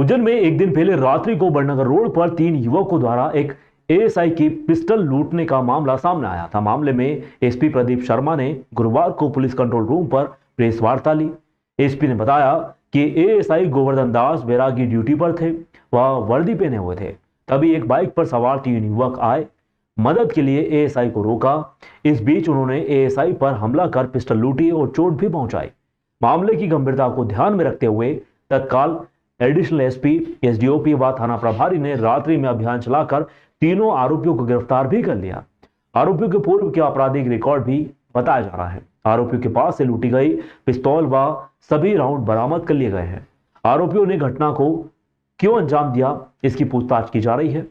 उज्जैन में एक दिन पहले रात्रि को बड़नगर रोड पर 3 युवकों द्वारा एक एएसआई की पिस्टल लूटने का मामला सामने आया था। मामले में एसपी प्रदीप शर्मा ने गुरुवार को पुलिस कंट्रोल रूम पर प्रेस वार्ता ली। एसपी ने बताया कि एएसआई गोवर्धन दास बैरागी ड्यूटी पर थे, वह वर्दी पहने हुए थे। तभी एक बाइक पर सवार 3 युवक आए, मदद के लिए एएसआई को रोका। इस बीच उन्होंने एएसआई पर हमला कर पिस्टल लूटी और चोट भी पहुंचाई। मामले की गंभीरता को ध्यान में रखते हुए तत्काल एडिशनल एसपी, एसडीओपी व थाना प्रभारी ने रात्रि में अभियान चलाकर तीनों आरोपियों को गिरफ्तार भी कर लिया। आरोपियों के पूर्व के आपराधिक रिकॉर्ड भी बताया जा रहा है। आरोपियों के पास से लूटी गई पिस्तौल व सभी राउंड बरामद कर लिए गए हैं। आरोपियों ने घटना को क्यों अंजाम दिया, इसकी पूछताछ की जा रही है।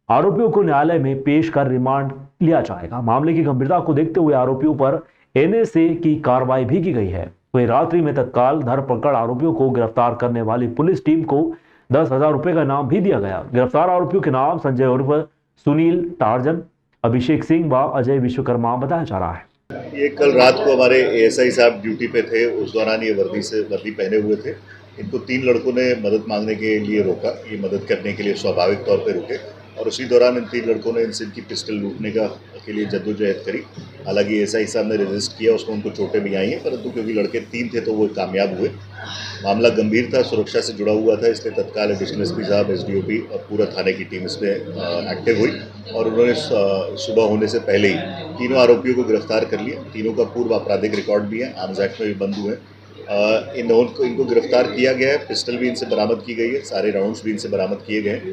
आरोपियों को न्यायालय में पेश कर रिमांड लिया जाएगा। मामले की गंभीरता को देखते हुए आरोपियों पर एनएसए की कार्रवाई भी की गई है। वही रात्रि में तत्काल धरपकड़ आरोपियों को गिरफ्तार करने वाली पुलिस टीम को 10,000 रुपए का इनाम भी दिया गया। गिरफ्तार आरोपियों के नाम संजय उर्फ सुनील टार्जन, अभिषेक सिंह व अजय विश्वकर्मा बताया जा रहा है। ये कल रात को हमारे एएसआई साहब ड्यूटी पे थे, उस दौरान ये वर्दी पहने हुए थे। इनको 3 लड़कों ने मदद मांगने के लिए रोका। ये मदद करने के लिए स्वाभाविक तौर पे रुके और उसी दौरान इन 3 लड़कों ने इनसे इनकी पिस्टल लूटने के लिए जद्दोजहद करी। हालांकि एएसआई साहब ने रेजिस्ट किया, उसको उनको चोटें भी आई हैं, परंतु क्योंकि लड़के 3 थे तो वो कामयाब हुए। मामला गंभीर था, सुरक्षा से जुड़ा हुआ था, इसलिए तत्काल एडिशनल एसपी साहब, एसडीओपी और पूरा थाने की टीम इसमें एक्टिव हुई और उन्होंने सुबह होने से पहले ही तीनों आरोपियों को गिरफ्तार कर लिया। तीनों का पूर्व आपराधिक रिकॉर्ड भी है, आर्म्स एक्ट में भी बंद हुए। इनको गिरफ्तार किया गया है। पिस्टल भी इनसे बरामद की गई है, सारे राउंड्स भी इनसे बरामद किए गए।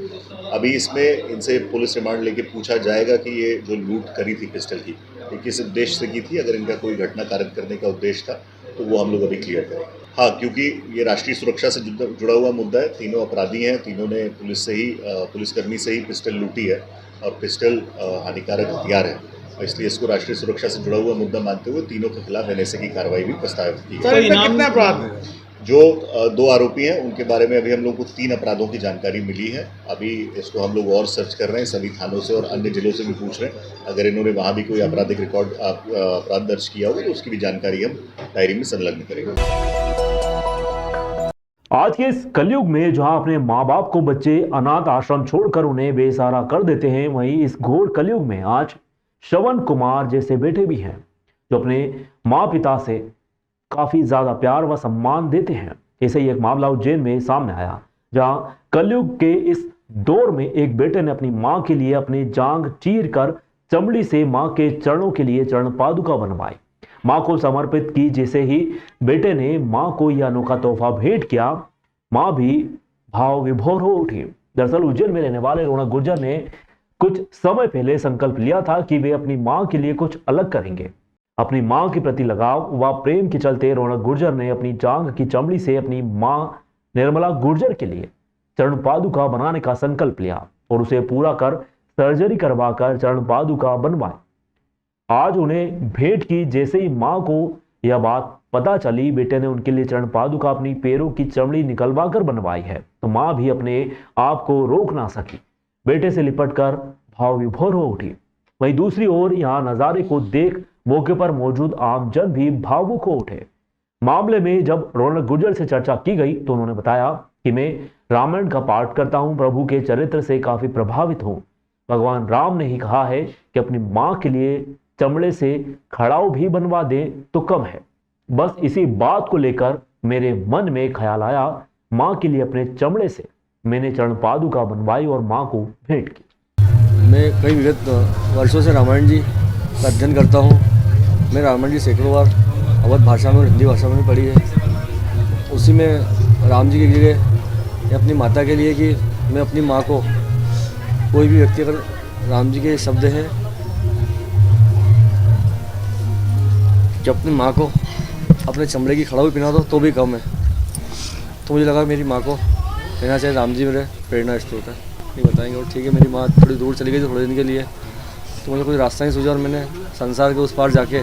अभी इसमें इनसे पुलिस रिमांड लेके पूछा जाएगा कि ये जो लूट करी थी पिस्टल की, ये किस उद्देश्य से की थी। अगर इनका कोई घटना कारित करने का उद्देश्य था तो वो हम लोग अभी क्लियर करेंगे। हाँ, क्योंकि ये राष्ट्रीय सुरक्षा से जुड़ा हुआ मुद्दा है। तीनों अपराधी हैं, तीनों ने पुलिसकर्मी से ही पिस्टल लूटी है और पिस्टल हानिकारक हथियार है, इसलिए इसको राष्ट्रीय सुरक्षा से जुड़ा हुआ मुद्दा मानते हुए तीनों के खिलाफ एनएसए की कार्रवाई भी प्रस्तावित की है। कितने अपराध हैं? जो 2 आरोपी हैं उनके बारे में अभी हम लोग को 3 अपराधों की जानकारी मिली है। अभी इसको हम लोग और सर्च कर रहे हैं, सभी थानों से और अन्य जिलों से भी पूछ रहे हैं। अगर इन्होंने वहाँ भी कोई आपराधिक रिकॉर्ड अपराध दर्ज किया होगा तो उसकी भी जानकारी हम डायरी में संलग्न करेंगे। आज के इस कलयुग में जहां अपने माँ बाप को बच्चे अनाथ आश्रम छोड़कर उन्हें बेसहारा कर देते हैं, वहीं इस घोर कलयुग में आज श्रवण कुमार जैसे बेटे भी हैं जो अपने माँ पिता से काफी ज्यादा प्यार व सम्मान देते हैं। ऐसे ही एक मामला उज्जैन में सामने आया, जहां कलयुग के इस दौर में एक बेटे ने अपनी मां के लिए अपनी जांघ चीर कर चमड़ी से मां के चरणों के लिए चरण पादुका बनवाई, मां को समर्पित की। जैसे ही बेटे ने मां को यह अनोखा तोहफा भेंट किया, मां भी भाव विभोर हो उठी। दरअसल उज्जैन में रहने वाले रौनक गुर्जर ने कुछ समय पहले संकल्प लिया था कि वे अपनी मां के लिए कुछ अलग करेंगे। अपनी मां के प्रति लगाव व प्रेम के चलते रौनक गुर्जर ने अपनी जांघ की चमड़ी से अपनी मां निर्मला गुर्जर के लिए चरण पादुका बनाने का संकल्प लिया और उसे पूरा कर सर्जरी करवाकर चरण पादुका बनवाए। आज उन्हें भेंट की। जैसे ही मां को यह बात पता चली, बेटे ने उनके लिए चरण पादुका अपनी पैरों की चमड़ी निकलवा कर बनवाई है, तो मां भी अपने आप को रोक ना सकी, बेटे से लिपटकर भाव विभोर हो उठी। वहीं दूसरी ओर यहां नजारे को देख मौके पर मौजूद आमजन भी भावुक हो उठे। मामले में जब रौनक गुर्जर से चर्चा की गई तो उन्होंने बताया कि मैं रामायण का पाठ करता हूं, प्रभु के चरित्र से काफी प्रभावित हूं। भगवान राम ने ही कहा है कि अपनी मां के लिए चमड़े से खड़ाऊ भी बनवा दें तो कम है। बस इसी बात को लेकर मेरे मन में ख्याल आया, मां के लिए अपने चमड़े से मैंने चरण पादुका बनवाई और मां को भेंट की। मैं कई विगत वर्षों से रामायण जी का अध्ययन करता हूँ। मैं रामायण जी सैकड़ों बार अवध भाषा में और हिंदी भाषा में भी पढ़ी है। उसी में राम जी की लिए या अपनी माता के लिए कि मैं अपनी माँ को, कोई भी व्यक्ति अगर राम जी के शब्द हैं कि अपनी माँ को अपने चमड़े की खड़ाऊ पहना दो तो भी कम है, तो मुझे लगा मेरी माँ को कहना चाहिए। राम जी मेरे प्रेरणा स्रोत है, नहीं बताएंगे। और ठीक है, मेरी माँ थोड़ी दूर चली गई थी थोड़े दिन के लिए, तो मुझे कोई रास्ता नहीं सूझा और मैंने संसार के उस पार जाके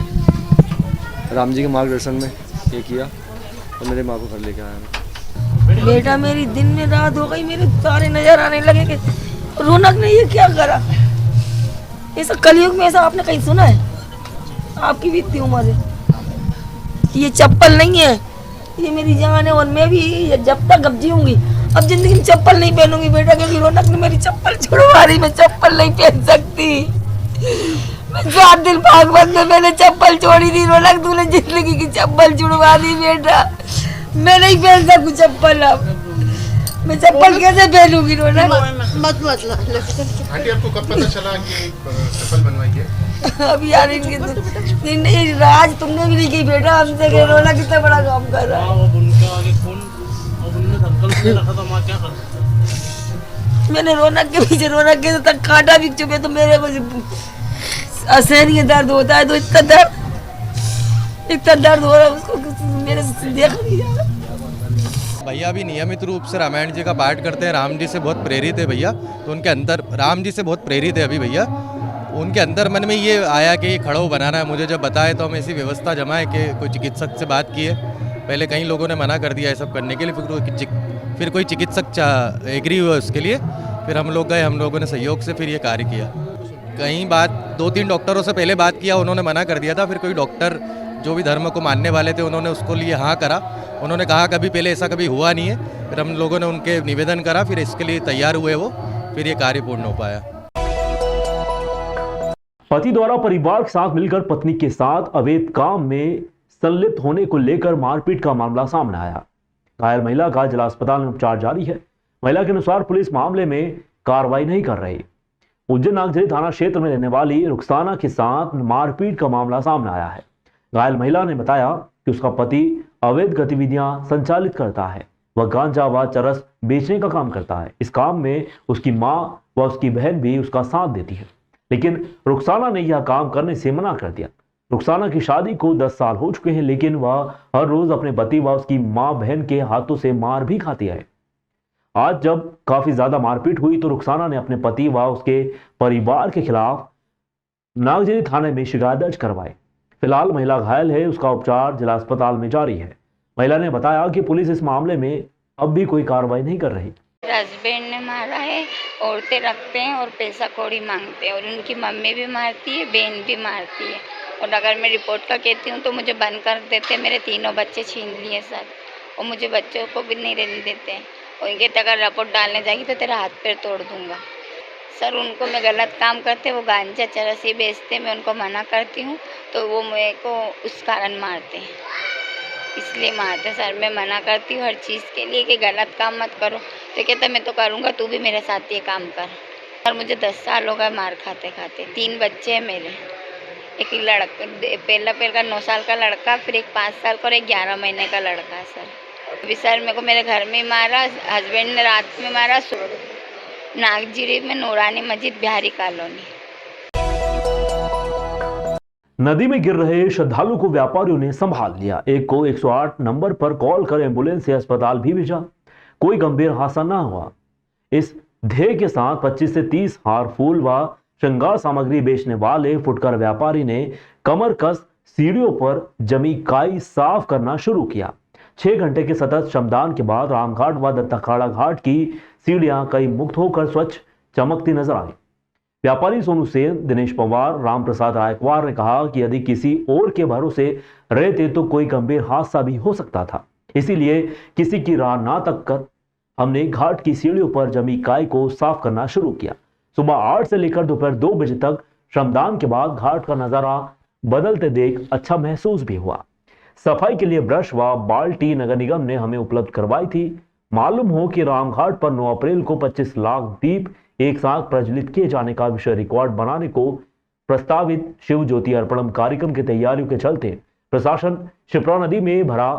राम जी के मार्गदर्शन में ये किया और मेरे माँ को घर लेके आया। बेटा मेरी दिन में रात हो गई, मेरे तारे नजर आने लगे कि रौनक ने ये क्या करा। ऐसा कलयुग में ऐसा आपने कहीं सुना है? आपकी भी इतनी उम्र है, ये चप्पल नहीं है, ये मेरी जान है और मैं भी जब तक अब जीऊंगी अब जिंदगी में चप्पल नहीं पहनूंगी बेटा, क्योंकि रौनक ने मेरी चप्पल छुड़वा रही, मैं चप्पल नहीं पहन सकती। मैं 7 दिन भागवत में मैंने चप्पल छोड़ी थी, रौनक तूने जिंदगी की चप्पल छुड़वा दी बेटा, मैं नहीं पहन सकूं चप्पल। अब मैं चप्पल कैसे पहनूंगी रौनक? आंटी आपको कब पता चला कि चप्पल बनवाई है? अब यार इनके नहीं राज तुमने भी नहीं की बेटा हमसे कि रौनक कितना बड़ा काम कर रहा है। मैंने रौनक के पीछे, रौनक के तक कांटा बिक चुके, तो मेरे को असहनीय के दर्द होता है, तो इतना दर्द हो रहा है उसको मेरे से देख नहीं जा रहा। भैया अभी नियमित रूप से रामायण जी का पाठ करते हैं, राम जी से बहुत प्रेरित है भैया, तो उनके अंदर राम जी से बहुत प्रेरित है अभी भैया। उनके अंदर मन में ये आया कि ये खड़ो बनाना है, मुझे जब बताए तो हम ऐसी व्यवस्था जमाए कि कोई चिकित्सक से बात किए। पहले कई लोगों ने मना कर दिया ये सब करने के लिए, फिर कोई चिकित्सक एग्री हुआ उसके लिए, फिर हम लोग गए, हम लोगों ने सहयोग से फिर ये कार्य किया। कहीं बात 2-3 डॉक्टरों से पहले बात किया, उन्होंने मना कर दिया था, फिर कोई डॉक्टर जो भी धर्म को मानने वाले थे उन्होंने उसको लिए हाँ करा। उन्होंने कहा कभी पहले ऐसा कभी हुआ नहीं है, फिर हम लोगों ने उनके निवेदन करा, फिर इसके लिए तैयार हुए वो, फिर ये कार्य पूर्ण हो पाया। पति द्वारा परिवार के साथ मिलकर पत्नी के साथ अवैध काम में संलिप्त होने को लेकर मारपीट का मामला सामने आया। घायल महिला का जिला अस्पताल में उपचार जारी है। महिला के अनुसार पुलिस मामले में कार्रवाई नहीं कर रही। उज्जैन नागझरी थाना क्षेत्र में रहने वाली रुखसाना के साथ मारपीट का मामला सामने आया है। घायल महिला ने बताया कि उसका पति अवैध गतिविधियां संचालित करता है। वह गांजा व चरस बेचने का काम करता है। इस काम में उसकी मां व उसकी बहन भी उसका साथ देती है, लेकिन रुखसाना ने यह काम करने से मना कर दिया। रुखसाना की शादी को 10 साल हो चुके हैं, लेकिन वह हर रोज अपने पति व उसकी मां बहन के हाथों से मार भी खाती है। आज जब काफी ज्यादा मारपीट हुई तो रुखसाना ने अपने पति व उसके परिवार के खिलाफ नागझरी थाने में शिकायत दर्ज करवाई। फिलहाल महिला घायल है, उसका उपचार जिला अस्पताल में जारी है। महिला ने बताया कि पुलिस इस मामले में अब भी कोई कार्रवाई नहीं कर रही। हस्बैंड ने मारा है, औरतें रखते हैं और पैसा कौड़ी मांगते हैं, और उनकी मम्मी भी मारती है, बहन भी मारती है, और अगर मैं रिपोर्ट का कहती हूँ तो मुझे बंद कर देते। मेरे 3 बच्चे छीन लिए सर, और मुझे बच्चों को भी नहीं रहने देते हैं, और इनके अगर रिपोर्ट डालने जाएगी तो तेरा हाथ पैर तोड़ दूंगा सर। उनको मैं गलत काम करते, वो गांजा चरस ही बेचते, मैं उनको मना करती हूँ तो वो मेरे को उस कारण मारते हैं, इसलिए मारते सर। मैं मना करती हूँ हर चीज़ के लिए कि गलत काम मत करो, तो कहता मैं तो करूँगा, तू भी मेरे साथ ये काम कर। और मुझे 10 साल हो गए मार खाते खाते। 3 बच्चे हैं मेरे, एक लड़का पहला 9 साल का लड़का, फिर एक 5 साल का और एक 11 महीने का लड़का है सर। अभी सर मेरे को मेरे घर में मारा, हस्बैंड ने रात में मारा, नागझरी में नूरानी मस्जिद बिहारी कॉलोनी। नदी में गिर रहे श्रद्धालु को व्यापारियों ने संभाल लिया। एक को 108 नंबर पर कॉल कर एम्बुलेंस से अस्पताल भी भेजा। कोई गंभीर हादसा न हुआ। इस ध्येय के साथ 25 से 30 हार फूल व श्रृंगार सामग्री बेचने वाले फुटकर व्यापारी ने कमर कस सीढ़ियों पर जमी काई साफ करना शुरू किया। 6 घंटे के सतत श्रमदान के बाद रामघाट व दत्ताखाड़ा घाट की सीढ़ियां कई मुक्त होकर स्वच्छ चमकती नजर आई। व्यापारी सोनू सेन, दिनेश पवार, राम प्रसाद रायकवार ने कहा कि यदि किसी और के भरोसे रहते तो कोई गंभीर हादसा भी हो सकता था, इसीलिए किसी की राह ना तक कर हमने घाट की सीढ़ियों पर जमी काई को साफ करना शुरू किया। सुबह 8 से लेकर दोपहर 2 बजे तक श्रमदान के बाद घाट का नजारा बदलते देख अच्छा महसूस भी हुआ। सफाई के लिए ब्रश व बाल्टी नगर निगम ने हमें उपलब्ध करवाई थी। मालूम हो कि रामघाट पर 9 अप्रैल को 25 लाख दीप एक साथ प्रज्वलित किए जाने का विषय रिकॉर्ड बनाने को प्रस्तावित शिव ज्योति अर्पणम कार्यक्रम की तैयारियों के चलते प्रशासन शिप्रा नदी में भरा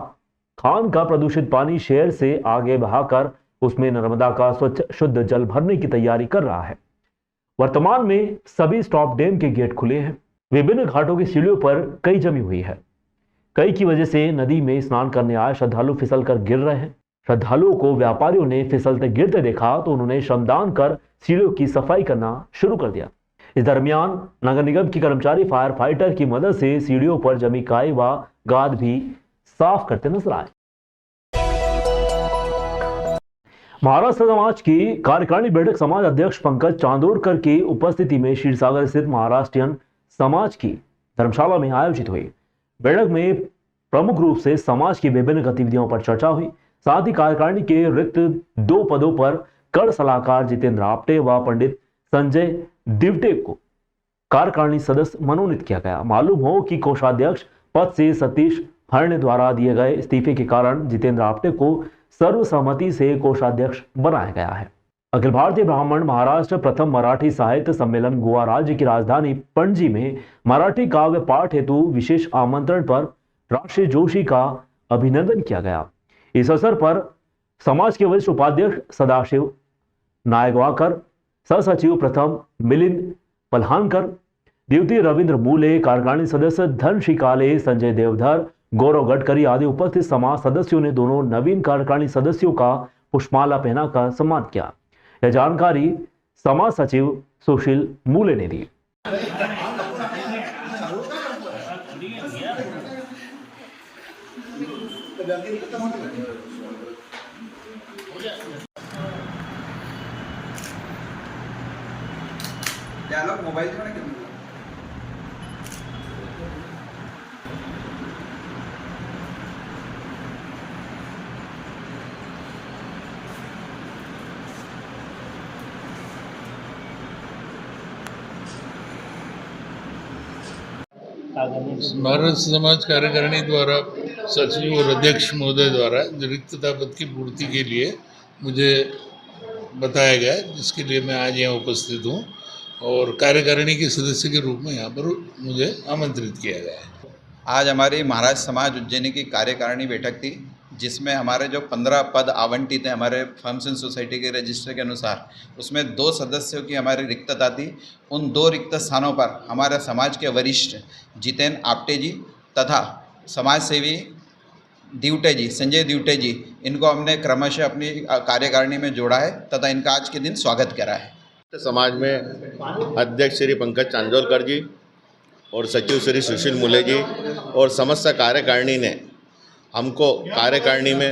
खान का प्रदूषित पानी शहर से आगे बहाकर उसमें नर्मदा का स्वच्छ शुद्ध जल भरने की तैयारी कर रहा है। वर्तमान में सभी स्टॉप डैम के गेट खुले हैं। विभिन्न घाटों की सीढ़ियों पर कई जमी हुई है। कई की वजह से नदी में स्नान करने आए श्रद्धालु फिसल कर गिर रहे हैं। श्रद्धालुओं को व्यापारियों ने फिसलते गिरते देखा तो उन्होंने श्रमदान कर सीढ़ियों की सफाई करना शुरू कर दिया। इस दरमियान नगर निगम की कर्मचारी फायर फाइटर की मदद से सीढ़ियों पर जमी काई व गाद भी साफ करते नजर आए। महाराष्ट्र समाज की कार्यकारिणी बैठक समाज अध्यक्ष पंकज चांदोरकर की उपस्थिति में क्षीरसागर स्थित महाराष्ट्रियन समाज की धर्मशाला में आयोजित हुई। बैठक में प्रमुख रूप से समाज की विभिन्न गतिविधियों पर चर्चा हुई। साथ ही कार्यकारिणी के रिक्त 2 पदों पर कर सलाहकार जितेंद्र आपटे व पंडित संजय दिवटे को कार्यकारिणी सदस्य मनोनीत किया गया। मालूम हो कि कोषाध्यक्ष पद से सतीश हरणे द्वारा दिए गए इस्तीफे के कारण जितेंद्र आपटे को सर्वसम्मति से कोषाध्यक्ष बनाया गया है। अखिल भारतीय ब्राह्मण महाराष्ट्र प्रथम मराठी साहित्य सम्मेलन गोवा राज्य की राजधानी पणजी में मराठी काव्य पाठ हेतु विशेष आमंत्रण पर राष्ट्रीय जोशी का अभिनंदन किया गया। इस अवसर पर समाज के वरिष्ठ उपाध्यक्ष सदाशिव नायकवाकर, सहसचिव प्रथम मिलिंद पल्हानकर, द्वितीय रविंद्र मूले, कार्यकारिणी सदस्य धन शिकाले, संजय देवधर, गौरव गडकरी आदि उपस्थित समाज सदस्यों ने दोनों नवीन कार्यकारिणी सदस्यों का पुष्पमाला पहनाकर सम्मान किया। यह जानकारी समाज सचिव सुशील मूले ने दी। मोबाइल भारत समाज कार्यकारिणी द्वारा सचिव और अध्यक्ष महोदय द्वारा रिक्तता पद की पूर्ति के लिए मुझे बताया गया, जिसके लिए मैं आज यहाँ उपस्थित हूँ और कार्यकारिणी के सदस्य के रूप में यहाँ पर मुझे आमंत्रित किया गया है। आज हमारी महाराज समाज उज्जैनी की कार्यकारिणी बैठक थी, जिसमें हमारे जो 15 पद आवंटित हैं हमारे फर्म्स एंड सोसाइटी के रजिस्टर के अनुसार, उसमें 2 सदस्यों की हमारी रिक्तता थी। उन 2 रिक्त स्थानों पर हमारे समाज के वरिष्ठ जितेंद्र आपटे जी तथा समाज सेवी दिवटे जी, संजय दिवटे जी, इनको हमने क्रमशः अपनी कार्यकारिणी में जोड़ा है तथा इनका आज के दिन स्वागत करा है। समाज में अध्यक्ष श्री पंकज चांदोलकर जी और सचिव श्री सुशील मूले जी और समस्त कार्यकारिणी ने हमको कार्यकारिणी में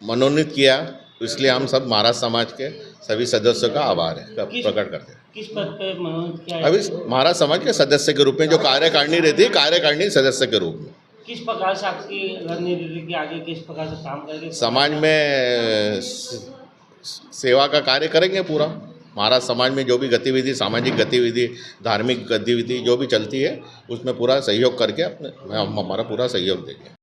मनोनीत किया, इसलिए हम सब महाराज समाज के सभी सदस्यों का आभार है प्रकट करते हैं। किस पद पे मनोनीत किया है? अभी महाराज समाज के सदस्य के रूप में जो कार्यकारिणी रहती है, कार्यकारिणी सदस्य के रूप में। किस प्रकार से आपकी रणनीति के आगे किस प्रकार से काम करेंगे? समाज में सेवा का कार्य करेंगे पूरा। महाराज समाज में जो भी गतिविधि, सामाजिक गतिविधि, धार्मिक गतिविधि जो भी चलती है, उसमें पूरा सहयोग करके अपने हमारा पूरा सहयोग देंगे।